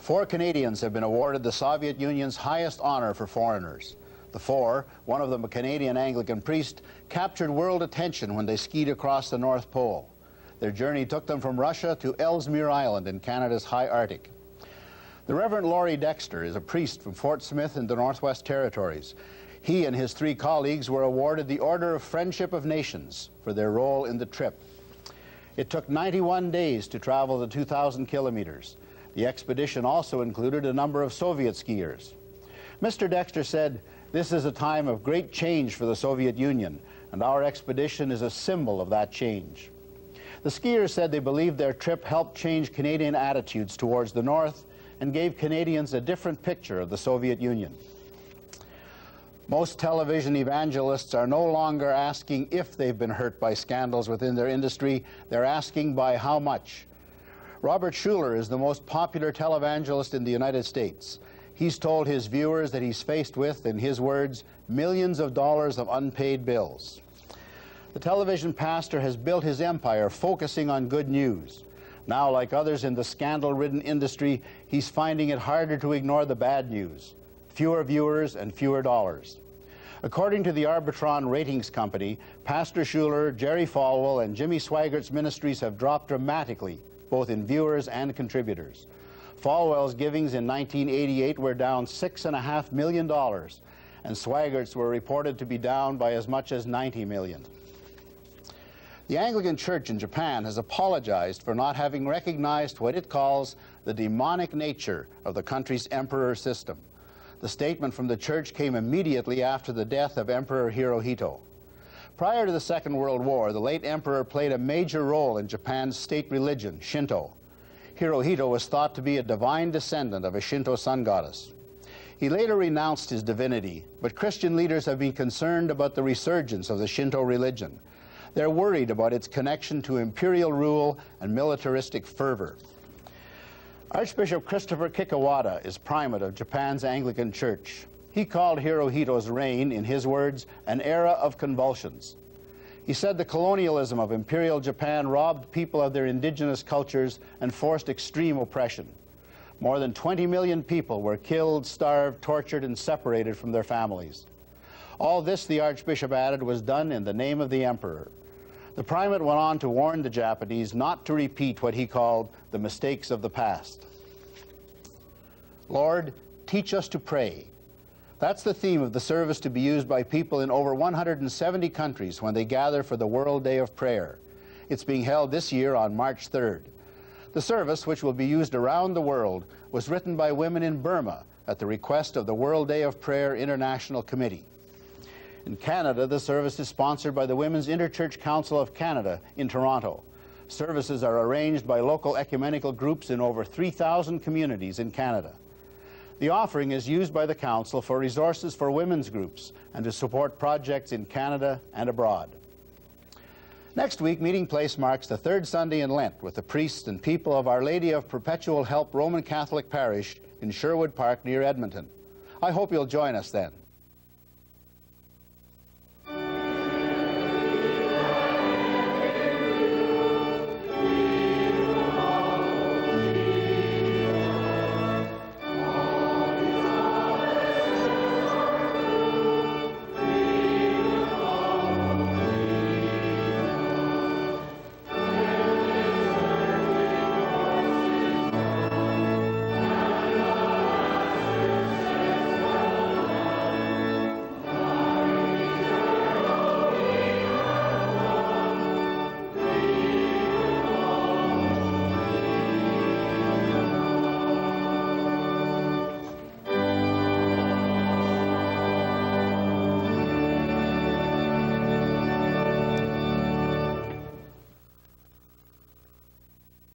4 Canadians have been awarded the Soviet Union's highest honor for foreigners. The 4, one of them a Canadian Anglican priest, captured world attention when they skied across the North Pole. Their journey took them from Russia to Ellesmere Island in Canada's high Arctic. The Reverend Laurie Dexter is a priest from Fort Smith in the Northwest Territories. He and his 3 colleagues were awarded the Order of Friendship of Nations for their role in the trip. It took 91 days to travel the 2,000 kilometers. The expedition also included a number of Soviet skiers. Mr. Dexter said, "This is a time of great change for the Soviet Union, and our expedition is a symbol of that change." The skiers said they believed their trip helped change Canadian attitudes towards the North and gave Canadians a different picture of the Soviet Union. Most television evangelists are no longer asking if they've been hurt by scandals within their industry, they're asking by how much. Robert Schuller is the most popular televangelist in the United States. He's told his viewers that he's faced with, in his words, millions of dollars of unpaid bills. The television pastor has built his empire focusing on good news. Now, like others in the scandal-ridden industry, he's finding it harder to ignore the bad news. Fewer viewers and fewer dollars. According to the Arbitron Ratings Company, Pastor Schuller, Jerry Falwell, and Jimmy Swaggart's ministries have dropped dramatically, both in viewers and contributors. Falwell's givings in 1988 were down $6.5 million, and Swaggart's were reported to be down by as much as $90 million. The Anglican Church in Japan has apologized for not having recognized what it calls the demonic nature of the country's emperor system. The statement from the church came immediately after the death of Emperor Hirohito. Prior to the Second World War, the late emperor played a major role in Japan's state religion, Shinto. Hirohito was thought to be a divine descendant of a Shinto sun goddess. He later renounced his divinity, but Christian leaders have been concerned about the resurgence of the Shinto religion. They're worried about its connection to imperial rule and militaristic fervor. Archbishop Christopher Kikuwada is primate of Japan's Anglican Church. He called Hirohito's reign, in his words, an era of convulsions. He said the colonialism of Imperial Japan robbed people of their indigenous cultures and forced extreme oppression. More than 20 million people were killed, starved, tortured, and separated from their families. All this, the Archbishop added, was done in the name of the Emperor. The primate went on to warn the Japanese not to repeat what he called the mistakes of the past. Lord, teach us to pray. That's the theme of the service to be used by people in over 170 countries when they gather for the World Day of Prayer. It's being held this year on March 3rd. The service, which will be used around the world, was written by women in Burma at the request of the World Day of Prayer International Committee. In Canada, the service is sponsored by the Women's Interchurch Council of Canada in Toronto. Services are arranged by local ecumenical groups in over 3,000 communities in Canada. The offering is used by the Council for resources for women's groups and to support projects in Canada and abroad. Next week, Meeting Place marks the 3rd Sunday in Lent with the priests and people of Our Lady of Perpetual Help Roman Catholic Parish in Sherwood Park near Edmonton. I hope you'll join us then.